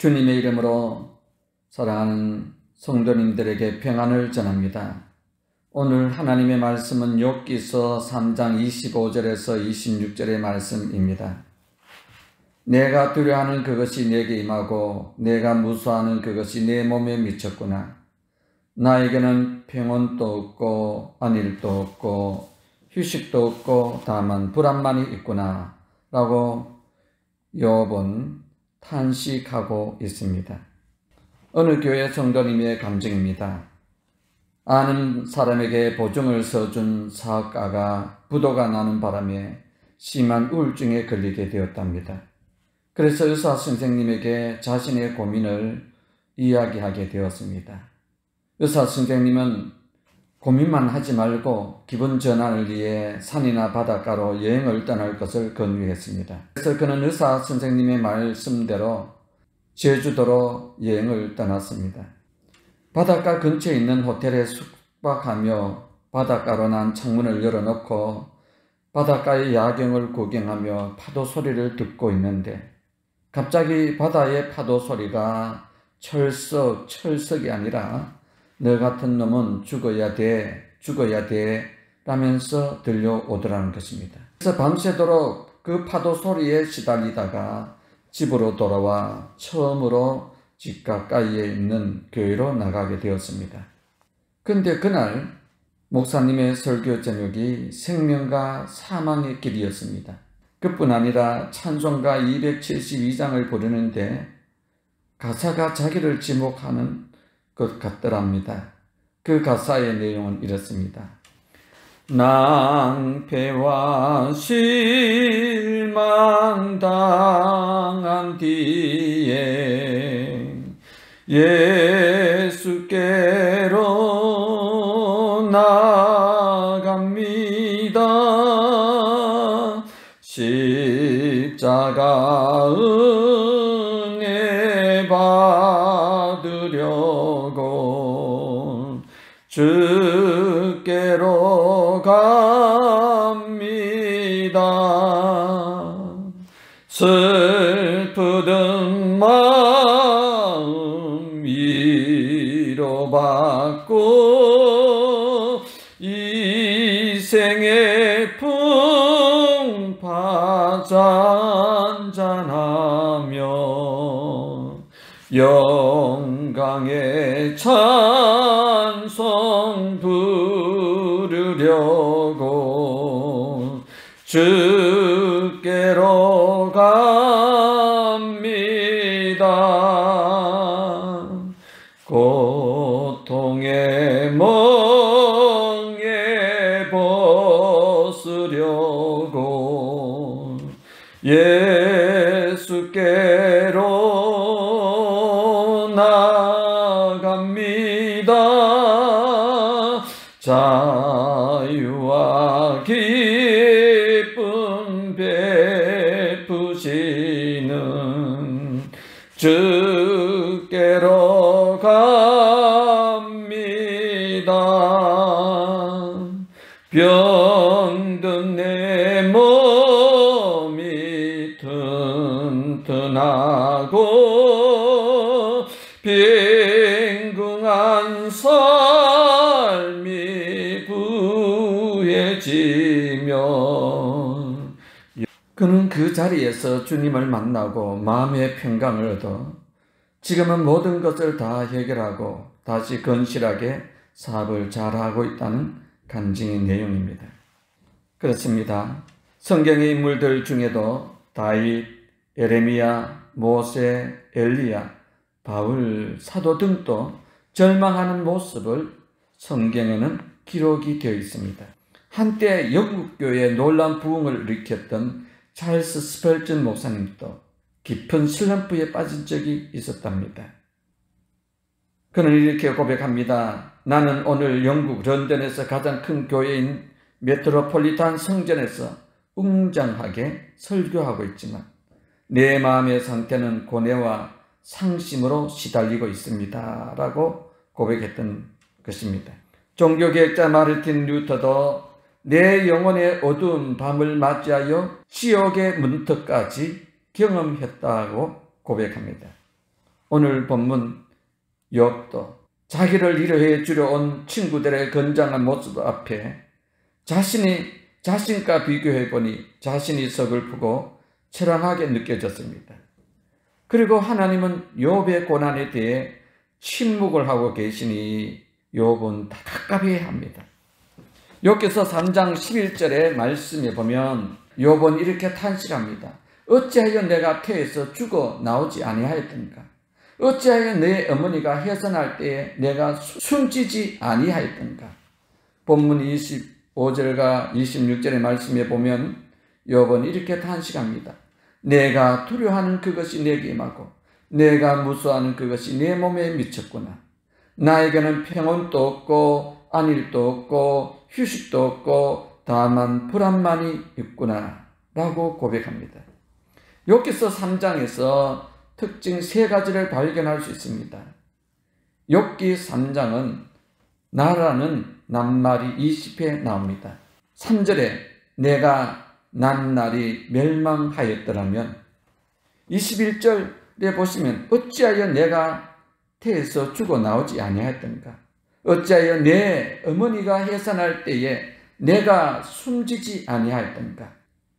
주님의 이름으로 사랑하는 성도님들에게 평안을 전합니다. 오늘 하나님의 말씀은 욥기서 3장 25절에서 26절의 말씀입니다. 내가 두려워하는 그것이 내게 임하고 내가 무서워하는 그것이 내 몸에 미쳤구나. 나에게는 평온도 없고 안일도 없고 휴식도 없고 다만 불안만이 있구나 라고 욥은 탄식하고 있습니다. 어느 교회 성도님의 감정입니다. 아는 사람에게 보증을 서준 사업가가 부도가 나는 바람에 심한 우울증에 걸리게 되었답니다. 그래서 의사 선생님에게 자신의 고민을 이야기하게 되었습니다. 의사 선생님은 고민만 하지 말고 기분 전환을 위해 산이나 바닷가로 여행을 떠날 것을 권유했습니다. 그래서 그는 의사 선생님의 말씀대로 제주도로 여행을 떠났습니다. 바닷가 근처에 있는 호텔에 숙박하며 바닷가로 난 창문을 열어놓고 바닷가의 야경을 구경하며 파도 소리를 듣고 있는데 갑자기 바다의 파도 소리가 철석이 아니라 너 같은 놈은 죽어야 돼 라면서 들려오더라는 것입니다. 그래서 밤새도록 그 파도 소리에 시달리다가 집으로 돌아와 처음으로 집 가까이에 있는 교회로 나가게 되었습니다. 그런데 그날 목사님의 설교 제목이 생명과 사망의 길이었습니다. 그뿐 아니라 찬송가 272장을 부르는데 가사가 자기를 지목하는 것 같더랍니다. 그 가사의 내용은 이렇습니다. 낭패와 실망당한 뒤에 예수께로 나갑니다. 십자가 은혜 받으려고 주께로 갑니다. 슬프던 마음 위로받고 이 생의 풍파 잔잔하며 영광의 찬송 부르려고 주께로 갑니다. 고통의 멍에 벗으려고 예수께로 나갑니다. 자유와 기쁨 베푸시는 주께로 갑니다. 병든 내 몸이 튼튼하고 빈궁한 삶이 부해지며 그는 그 자리에서 주님을 만나고 마음의 평강을 얻어 지금은 모든 것을 다 해결하고 다시 건실하게 사업을 잘하고 있다는 간증의 내용입니다. 그렇습니다. 성경의 인물들 중에도 다윗, 예레미야, 모세, 엘리야, 바울, 사도 등도 절망하는 모습을 성경에는 기록이 되어 있습니다. 한때 영국교회에 놀라운 부흥을 일으켰던 찰스 스펄전 목사님도 깊은 슬럼프에 빠진 적이 있었답니다. 그는 이렇게 고백합니다. 나는 오늘 영국 런던에서 가장 큰 교회인 메트로폴리탄 성전에서 웅장하게 설교하고 있지만 내 마음의 상태는 고뇌와 상심으로 시달리고 있습니다 라고 고백했던 것입니다. 종교개혁자 마르틴 루터도 내 영혼의 어두운 밤을 맞이하여 지옥의 문턱까지 경험했다고 고백합니다. 오늘 본문 욥도 자기를 위로해 주려 온 친구들의 건장한 모습 앞에 자신이 자신과 비교해 보니 자신이 서글프고 처량하게 느껴졌습니다. 그리고 하나님은 욥의 고난에 대해 침묵을 하고 계시니 욥은 답답해합니다. 욥기서 3장 11절의 말씀에 보면 욥은 이렇게 탄식합니다. 어찌하여 내가 태에서 죽어 나오지 아니하였던가? 어찌하여 내 어머니가 해산할 때에 내가 숨지지 아니하였던가? 본문 25절과 26절의 말씀에 보면 욥은 이렇게 탄식합니다. 내가 두려워하는 그것이 내게 임하고 내가 무서워하는 그것이 내 몸에 미쳤구나. 나에게는 평온도 없고 안일도 없고 휴식도 없고 다만 불안만이 있구나 라고 고백합니다. 욥기서 3장에서 특징 3가지를 발견할 수 있습니다. 욥기 3장은 나라는 낱말이 20회 나옵니다. 3절에 내가 난 날이 멸망하였더라면, 21절에 보시면 어찌하여 내가 태에서 죽어 나오지 아니하였던가? 어찌하여 내 어머니가 해산할 때에 내가 숨지지 아니하였던가?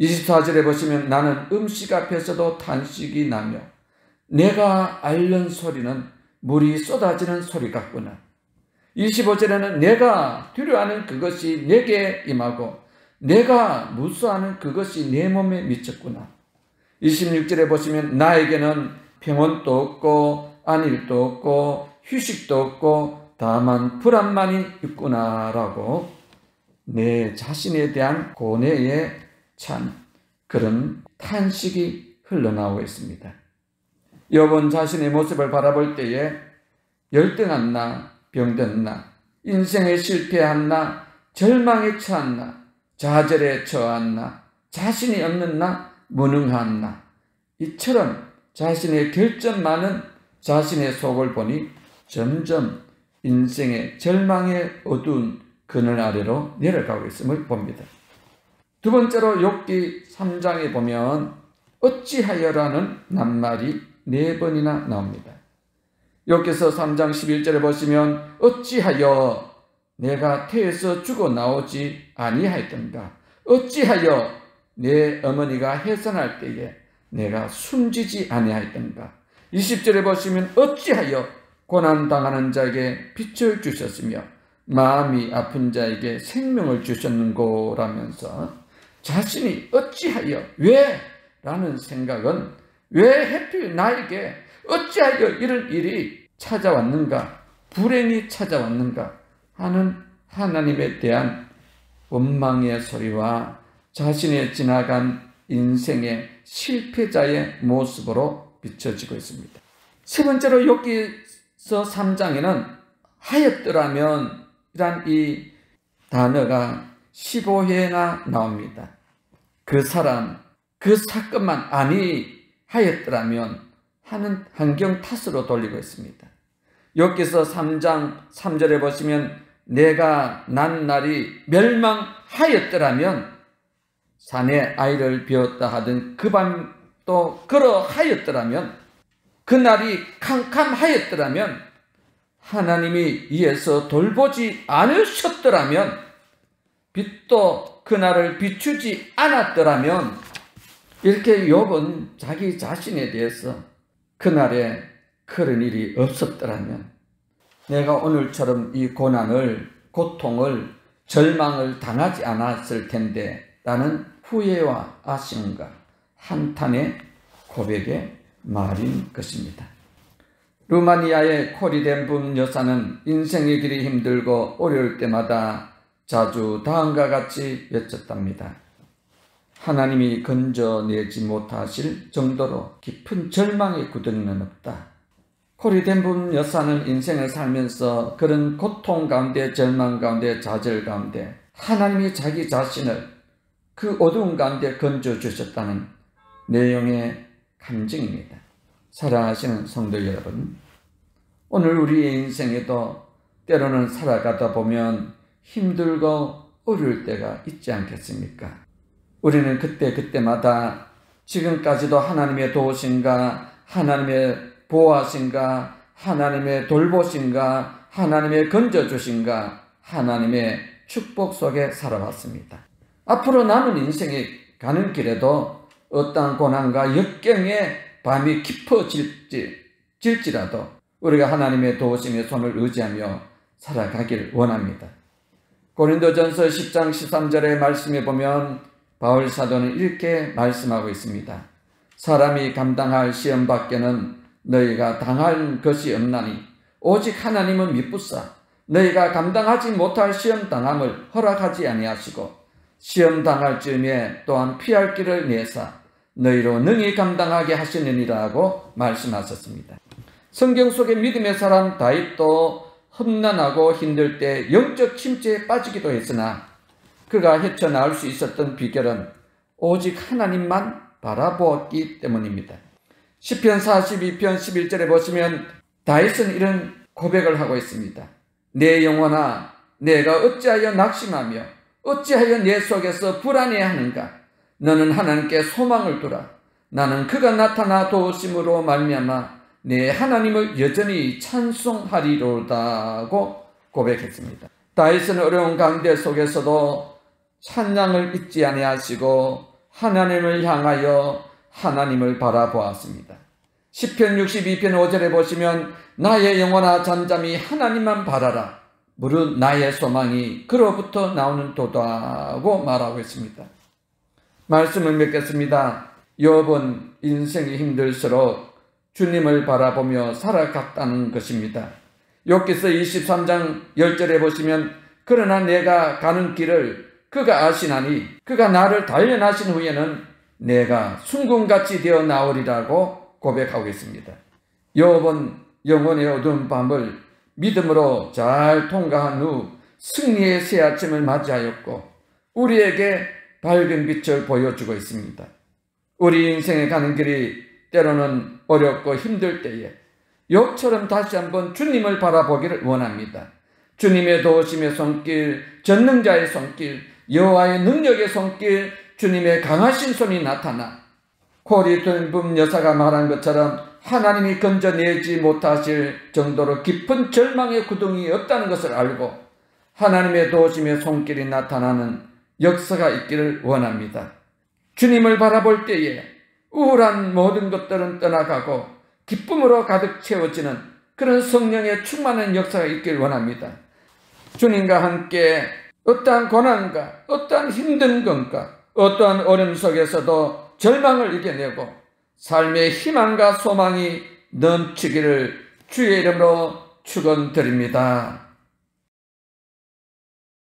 24절에 보시면 나는 음식 앞에서도 탄식이 나며 내가 앓는 소리는 물이 쏟아지는 소리 같구나. 25절에는 내가 두려워하는 그것이 내게 임하고 내가 무서워하는 그것이 내 몸에 미쳤구나. 26절에 보시면 나에게는 평온도 없고 안일도 없고 휴식도 없고 다만 불안만이 있구나라고 내 자신에 대한 고뇌에 찬 그런 탄식이 흘러나오고 있습니다. 욥은 자신의 모습을 바라볼 때에 열등한 나, 병든 나, 인생에 실패한 나, 절망에 처한 나, 좌절에 처한 나, 자신이 없는 나, 무능한 나, 이처럼 자신의 결점 많은 자신의 속을 보니 점점 인생의 절망의 어두운 그늘 아래로 내려가고 있음을 봅니다. 두 번째로 욥기 3장에 보면 어찌하여라는 낱말이 4번이나 나옵니다. 욥기서 3장 11절에 보시면 어찌하여 내가 태에서 죽어 나오지 아니하였던가? 어찌하여 내 어머니가 해산할 때에 내가 숨지지 아니하였던가? 20절에 보시면 어찌하여 고난당하는 자에게 빛을 주셨으며 마음이 아픈 자에게 생명을 주셨는고라면서 자신이 어찌하여 왜? 라는 생각은 왜 하필 나에게 어찌하여 이런 일이 찾아왔는가? 불행이 찾아왔는가? 하는 하나님에 대한 원망의 소리와 자신의 지나간 인생의 실패자의 모습으로 비춰지고 있습니다. 세 번째로 욥기서 3장에는 하였더라면 이란 이 단어가 15회나 나옵니다. 그 사람, 그 사건만 아니하였더라면 하는 환경 탓으로 돌리고 있습니다. 욥기서 3장 3절에 보시면 내가 난 날이 멸망하였더라면 산에 아이를 비웠다 하던 그 밤도 그러하였더라면 그 날이 캄캄하였더라면 하나님이 이에서 돌보지 않으셨더라면 빛도 그날을 비추지 않았더라면 이렇게 욥은 자기 자신에 대해서 그날에 그런 일이 없었더라면 내가 오늘처럼 이 고난을, 고통을, 절망을 당하지 않았을 텐데 라는 후회와 아쉬움과 한탄의 고백의 말인 것입니다. 루마니아의 코리덴붐 여사는 인생의 길이 힘들고 어려울 때마다 자주 다음과 같이 외쳤답니다. 하나님이 건져내지 못하실 정도로 깊은 절망의 구덩이는 없다. 코리덴붐 여사는 인생을 살면서 그런 고통 가운데, 절망 가운데, 좌절 가운데 하나님이 자기 자신을 그 어두운 가운데 건져주셨다는 내용의 간증입니다. 사랑하시는 성도 여러분, 오늘 우리의 인생에도 때로는 살아가다 보면 힘들고 어려울 때가 있지 않겠습니까? 우리는 그때마다 지금까지도 하나님의 도우심과 하나님의 보호하신가, 하나님의 돌보신가, 하나님의 건져주신가, 하나님의 축복 속에 살아왔습니다. 앞으로 남은 인생에 가는 길에도 어떠한 고난과 역경의 밤이 깊어질지라도 우리가 하나님의 도우심의 손을 의지하며 살아가길 원합니다. 고린도전서 10장 13절의 말씀에 보면 바울 사도는 이렇게 말씀하고 있습니다. 사람이 감당할 시험 밖에는 너희가 당할 것이 없나니 오직 하나님은 미쁘사 너희가 감당하지 못할 시험 당함을 허락하지 아니하시고 시험 당할 즈음에 또한 피할 길을 내사 너희로 능히 감당하게 하시느니라고 말씀하셨습니다. 성경 속의 믿음의 사람 다윗도 험난하고 힘들 때 영적 침체에 빠지기도 했으나 그가 헤쳐나올 수 있었던 비결은 오직 하나님만 바라보았기 때문입니다. 시편 42편 11절에 보시면 다윗은 이런 고백을 하고 있습니다. 내 영혼아 내가 어찌하여 낙심하며 어찌하여 내 속에서 불안해하는가. 너는 하나님께 소망을 두라. 나는 그가 나타나 도우심으로 말미암아 내 하나님을 여전히 찬송하리로다고 고백했습니다. 다윗은 어려운 강대 속에서도 찬양을 잊지 아니하시고 하나님을 향하여 하나님을 바라보았습니다. 시편 62편 5절에 보시면 나의 영혼아 잠잠히 하나님만 바라라. 무릇 나의 소망이 그로부터 나오는 도다고 말하고 있습니다. 말씀을 맺겠습니다. 욥은 인생이 힘들수록 주님을 바라보며 살아갔다는 것입니다. 욥기서 23장 10절에 보시면 그러나 내가 가는 길을 그가 아시나니 그가 나를 단련하신 후에는 내가 순금같이 되어 나오리라고 고백하고 있습니다. 욥은 영혼의 어두운 밤을 믿음으로 잘 통과한 후 승리의 새 아침을 맞이하였고 우리에게 밝은 빛을 보여주고 있습니다. 우리 인생에 가는 길이 때로는 어렵고 힘들 때에 욥처럼 다시 한번 주님을 바라보기를 원합니다. 주님의 도우심의 손길, 전능자의 손길, 여호와의 능력의 손길, 주님의 강하신 손이 나타나 코리 둥분 여사가 말한 것처럼 하나님이 건져내지 못하실 정도로 깊은 절망의 구덩이 없다는 것을 알고 하나님의 도우심의 손길이 나타나는 역사가 있기를 원합니다. 주님을 바라볼 때에 우울한 모든 것들은 떠나가고 기쁨으로 가득 채워지는 그런 성령의 충만한 역사가 있기를 원합니다. 주님과 함께 어떠한 고난과 어떠한 힘든 것과 어떠한 어려움 속에서도 절망을 이겨내고 삶의 희망과 소망이 넘치기를 주의 이름으로 축원드립니다.